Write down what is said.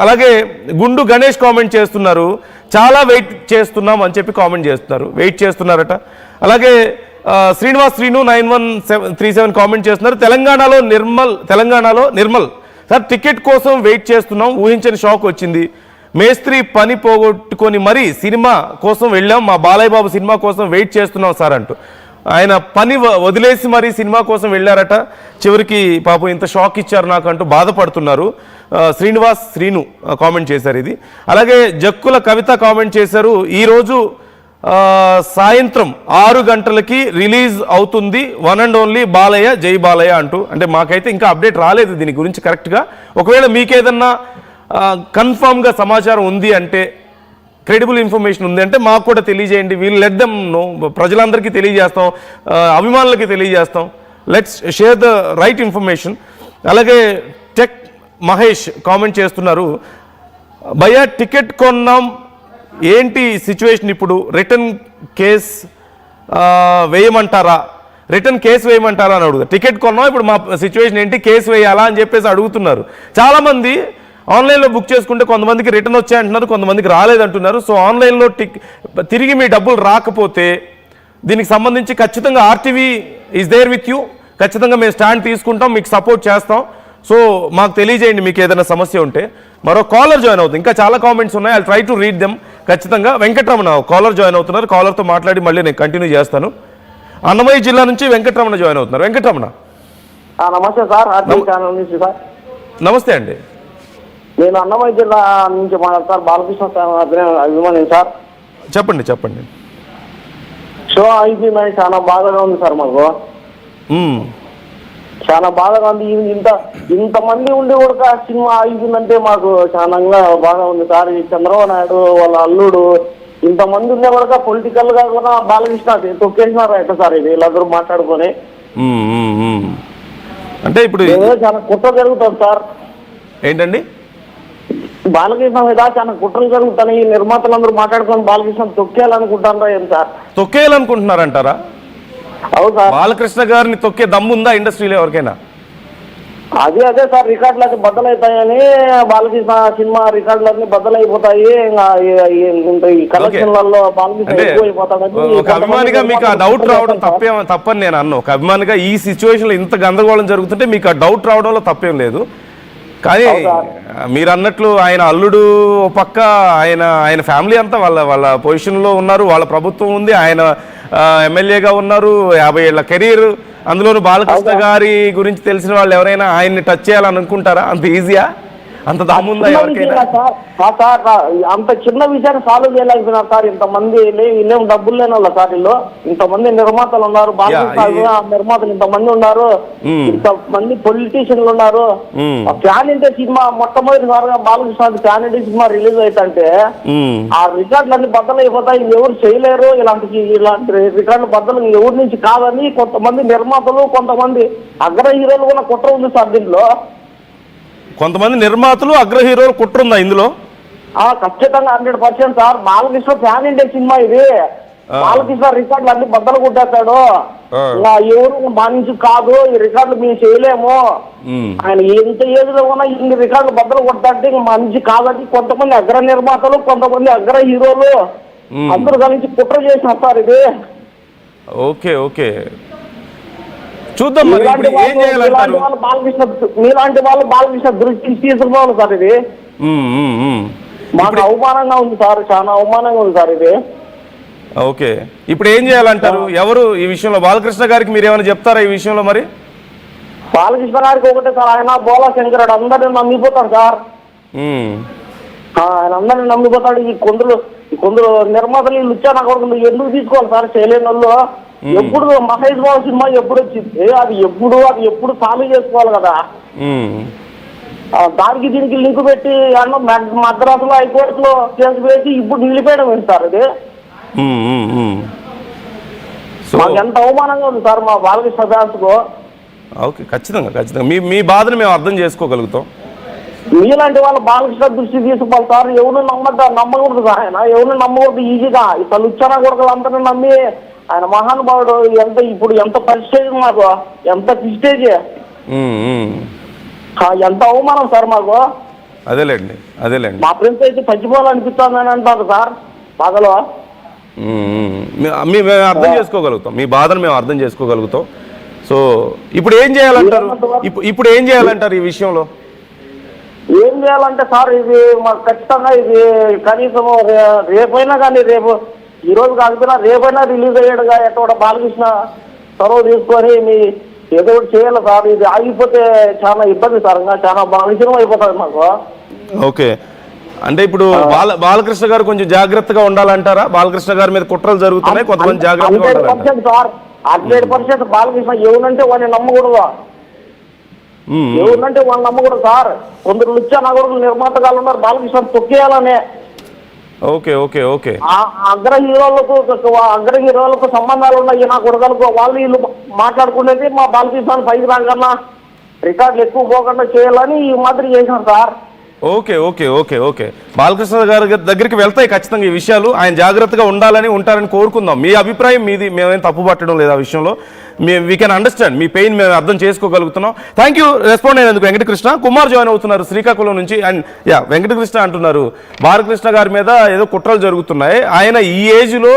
అలాగే గుండు గణేష్ కామెంట్ చేస్తున్నారు, చాలా వెయిట్ చేస్తున్నాం అని చెప్పి కామెంట్ చేస్తున్నారు, వెయిట్ చేస్తున్నారట. అలాగే శ్రీనివాస్ శ్రీను 9137 కామెంట్ చేస్తున్నారు, తెలంగాణలో నిర్మల్ సార్ టికెట్ కోసం వెయిట్ చేస్తున్నాం, ఊహించని షాక్ వచ్చింది, మేస్త్రి పని పోగొట్టుకొని మరీ సినిమా కోసం వెళ్ళాం, మా బాలయ్య బాబు సినిమా కోసం వెయిట్ చేస్తున్నాం సార్ అంటూ ఆయన పని వదిలేసి మరీ సినిమా కోసం వెళ్ళారట. చివరికి పాపం ఇంత షాక్ ఇచ్చారు నాకు అంటూ బాధపడుతున్నారు. శ్రీనివాస్ శ్రీను కామెంట్ చేశారు ఇది. అలాగే జక్కుల కవిత కామెంట్ చేశారు, ఈరోజు సాయంత్రం 6 గంటలకి రిలీజ్ అవుతుంది వన్ అండ్ ఓన్లీ బాలయ్య జై బాలయ్య అంటూ. అంటే మాకైతే ఇంకా అప్డేట్ రాలేదు దీని గురించి కరెక్ట్గా. ఒకవేళ మీకేదన్నా కన్ఫామ్గా సమాచారం ఉంది అంటే, క్రెడిబుల్ ఇన్ఫర్మేషన్ ఉంది అంటే మాకు కూడా తెలియజేయండి. వీళ్ళు లెట్ దెమ్ నో, ప్రజలందరికీ తెలియజేస్తాం, అభిమానులకి తెలియజేస్తాం. Let's share the right information. అలాగే టెక్ మహేష్ కామెంట్ చేస్తున్నారు, భయ్యా టికెట్ కొన్నాం ఏంటి సిచ్యువేషన్ ఇప్పుడు, రిటర్న్ కేస్ వేయమంటారా అని అడుగుతారు. టికెట్ కొన్నాం ఇప్పుడు మా సిచ్యువేషన్ ఏంటి, కేసు వేయాలా అని చెప్పేసి అడుగుతున్నారు. చాలామంది ఆన్లైన్లో బుక్ చేసుకుంటే కొంతమందికి రిటర్న్ వచ్చాయంటున్నారు, కొంతమందికి రాలేదంటున్నారు. సో ఆన్లైన్లో తిరిగి మీ డబ్బులు రాకపోతే దీనికి సంబంధించి ఖచ్చితంగా RTV is there with you, ఖచ్చితంగా మేము స్టాండ్ తీసుకుంటాం, మీకు సపోర్ట్ చేస్తాం. సో మాకు తెలియజేయండి మీకు ఏదైనా సమస్య ఉంటే. మరో కాలర్ జాయిన్ అవుతుంది, ఇంకా చాలా కామెంట్స్ ఉన్నాయి, I try to read them. ఖచ్చితంగా వెంకటరమణ కాలర్ జాయిన్ అవుతున్నారు, కాలర్తో మాట్లాడి మళ్ళీ నేను కంటిన్యూ చేస్తాను. అన్నమయ్య జిల్లా నుంచి వెంకటరమణ జాయిన్ అవుతున్నారు. వెంకటరమణ నమస్తే సార్. నమస్తే అండి. నేను అన్నమయ్య జిల్లా నుంచి మాట్లాడతాను, బాలకృష్ణ అభిమాని సార్. చెప్పండి. షో అయిపోయిందని చాలా బాధగా ఉంది సార్ మాకు, చాలా బాధగా ఉంది. ఇంతమంది ఉండి కూడా సినిమా అయిపోయిందంటే మాకు చాలా బాగా ఉంది సార్. ఈ చంద్రబాబు నాయుడు వాళ్ళ అల్లుడు ఇంతమంది ఉండే కూడా పొలిటికల్ గా కూడా బాలకృష్ణ తొక్కేసినారు ఎట్లా సార్ ఇది వీళ్ళందరూ మాట్లాడుకొని. అంటే ఇప్పుడు చాలా కుట్ర జరుగుతుంది సార్. ఏంటండి బాలకృష్ణ మీద చాలా కుట్రలు జరుగుతాయి, నిర్మాతలందరూ మాట్లాడుకొని బాలకృష్ణ తొక్కేయాలనుకుంటారా ఏం సార్? తొక్కేయాలనుకుంటున్నారంటారా? అవును సార్. బాలకృష్ణ గారిని తొక్కే దమ్ముందా ఇండస్ట్రీలో ఎవరికైనా? అదే సార్, రికార్డులన్నీ బద్దలవుతాయని, బాలకృష్ణ సినిమా రికార్డులన్నీ బద్దలైపోతాయి, కలెక్షన్లలో బాలకృష్ణ ఎక్కువైపోతాడని. ఒక అభిమానిగా మీకు ఆ డౌట్ రావడం తప్పని నేను అన్నా. ఒక అభిమానిగా ఈ సిచ్యువేషన్లో ఇంత గందరగోళం జరుగుతుంటే మీకు ఆ డౌట్ రావడంలో తప్పేం లేదు. కానీ మీరు అన్నట్లు ఆయన అల్లుడు పక్క, ఆయన ఫ్యామిలీ అంతా వాళ్ళ పొజిషన్లో ఉన్నారు, వాళ్ళ ప్రభుత్వం ఉంది, ఆయన ఎమ్మెల్యేగా ఉన్నారు, 50 ఏళ్ల కెరీర్. అందులోనూ బాలకృష్ణ గారి గురించి తెలిసిన వాళ్ళు ఎవరైనా ఆయన్ని టచ్ చేయాలని అనుకుంటారా? అంత ఈజీయా? అంత దమ్ముందా ఎవరికైనా? అంత చిన్న విషయాన్ని సాల్వ్ చేయలేకపోయినారు సార్. ఇంతమంది వీళ్ళేం డబ్బులు లేని వాళ్ళ సార్, వీళ్ళు ఇంతమంది నిర్మాతలు ఉన్నారు, బాలకృష్ణ నిర్మాతలు ఇంతమంది ఉన్నారు, ఇంతమంది పొలిటీషియన్లు ఉన్నారు. ఫ్యాన్ ఇండియా సినిమా మొట్టమొదటిసారిగా Balakrishna fan India cinema release అవుతుంటే ఆ రికార్డులన్నీ బద్దలు అయిపోతాయి, ఎవరు చేయలేరు. ఇలాంటి రికార్డులు బద్దలు ఎవరి నుంచి కాదని కొంతమంది నిర్మాతలు, కొంతమంది అగ్ర హీరోలు కూడా కుట్ర ఉంది సార్ దీంట్లో. కొంతమంది నిర్మాతలు, అగ్ర హీరోలు కుట్ర ఉందా ఇందులో? ఖచ్చితంగా 100% sir. Balakrishna fan India cinema ఇది. బాలకృష్ణ రికార్డులు అన్ని బద్దలు కొట్టేస్తాడు. ఎవరు మా నుంచి కాదు, ఈ రికార్డులు మేము చేయలేము, ఆయన ఎంత ఏజ్ లో ఉన్నా ఇన్ని రికార్డులు బద్దలు కొట్టాలంటే మా నుంచి కాదని కొంతమంది అగ్ర నిర్మాతలు, కొంతమంది అగ్ర హీరోలు అందరూ కలిసి కుట్ర చేసిన సార్ ఇది. ఓకే చూద్దాం. మీలాంటి వాళ్ళు బాలకృష్ణ దృష్టికి తీసుకోవాలి సార్. ఇది మాకు అవమానంగా ఉంది సార్, చాలా అవమానంగా ఉంది సార్ ఇది. ఓకే, ఇప్పుడు ఏం చేయాలంటారు? ఎవరు ఈ విషయంలో బాలకృష్ణ గారికి మీరు ఏమైనా చెప్తారా ఈ విషయంలో? మరి బాలకృష్ణ గారికి ఒకటే సార్, ఆయన బోలా శంకరుడు అందరిని నమ్మిపోతాడు సార్. ఆయన అందరిని నమ్మిపోతాడు. ఈ కొందరు నిర్మాతలు లుచ్చా కొడుకులు ఎందుకు తీసుకోవాలి సార్? చేయలేని వాళ్ళు ఎప్పుడు మహేష్ బాబు సినిమా ఎప్పుడు వచ్చింది, అది ఎప్పుడు సాల్వ్ చేసుకోవాలి కదా. దానికి దీనికి లింక్ పెట్టి అన్న మద్రాసులో హైకోర్టులో కేసు వేసి ఇప్పుడు నిలిపేయడం ఏంటి సార్? అది మాకు ఎంత అవమానంగా ఉంది సార్ మా బాలకృష్ణ ఫ్యాన్స్ కు. ఓకే, ఖచ్చితంగా మీ బాధను మేము అర్థం చేసుకోగలుగుతాం. మీలాంటి వాళ్ళు బాలకృష్ణ దృష్టి తీసుకోవాలి సార్. ఎవరు నమ్మకూడదు సార్, ఆయన ఎవరు నమ్మకూడదు ఈజీగా. ఇట్లా లుచ్చన కొడుకులందరినీ నమ్మి ఆయన మహానుభావుడు ఎంత పరిస్టేజ్, మాకు ఎంత ప్రిస్టేజ్, ఎంత అవమానం సార్ మాకు. అదేలేండి అదేలేండి మా ఫ్రెండ్స్ అయితే చచ్చిపోవాలనిపిస్తుందని అంటారు సార్ బాధలో. మేము అర్థం చేసుకోగలుగుతాం, మీ బాధను మేము అర్థం చేసుకోగలుగుతాం. సో ఇప్పుడు ఏం చేయాలంటారు, ఇప్పుడు ఏం చేయాలంటారు ఈ విషయంలో? ఏం చేయాలంటే సార్ ఇది మాకు ఖచ్చితంగా ఇది కనీసం రేపైనా కానీ, రేపు ఈ రోజు కాకపోయినా రేపైనా రిలీజ్ అయ్యాడుగా ఎక్కడ బాలకృష్ణ చొరవ తీసుకొని మీ ఏదో ఒకటి చేయాలి సార్. ఇది ఆగిపోతే చాలా ఇబ్బంది సార్, ఇంకా చాలా విషయం అయిపోతుంది మాకు. ఓకే, అంటే ఇప్పుడు బాలకృష్ణ గారు కొంచెం జాగ్రత్తగా ఉండాలంటారా? బాలకృష్ణ గారి మీద కుట్రలు జరుగుతున్నాయి, కొంతమంది జాగ్రత్తగా ఉండాలంటారు సార్. 100% బాలకృష్ణ ఎవరంటే వాడిని నమ్మకూడదు, ఎవరినంటే వాళ్ళు నమ్మకూడదు సార్. కొందరు లుచ్చా నగరు నిర్మాతగాళ్ళు ఉన్నారు బాలకృష్ణ తొక్కేయాలనే. ఓకే ఓకే ఓకే అగ్ర హీరోలకు సంబంధాలు ఉన్నాయి నా కొడుకలకు, వాళ్ళు వీళ్ళు మాట్లాడుకునేది మా బాలకృష్ణ పైకి రాకన్నా రికార్డులు ఎక్కువ పోకుండా చేయాలని ఈ మాదిరి చేశారు sir. Okay okay okay okay Balakrishna గారి దగ్గరికి వెళ్తాయి ఖచ్చితంగా ఈ విషయాలు. ఆయన జాగ్రత్తగా ఉంటారని కోరుకుందాం. మీ అభిప్రాయం మీది, మేమేం తప్పు పట్టడం లేదు ఆ విషయంలో. We can understand me pain, మేము అర్థం చేసుకోగలుగుతున్నాం. థ్యాంక్ యూ రెస్పాండ్ అయినందుకు వెంకటకృష్ణ. కుమార్ జాయిన్ అవుతున్నారు శ్రీకాకుళం నుంచి. అండ్ వెంకటకృష్ణ అంటున్నారు బాలకృష్ణ గారి మీద ఏదో కుట్రలు జరుగుతున్నాయి, ఆయన ఈ ఏజ్లో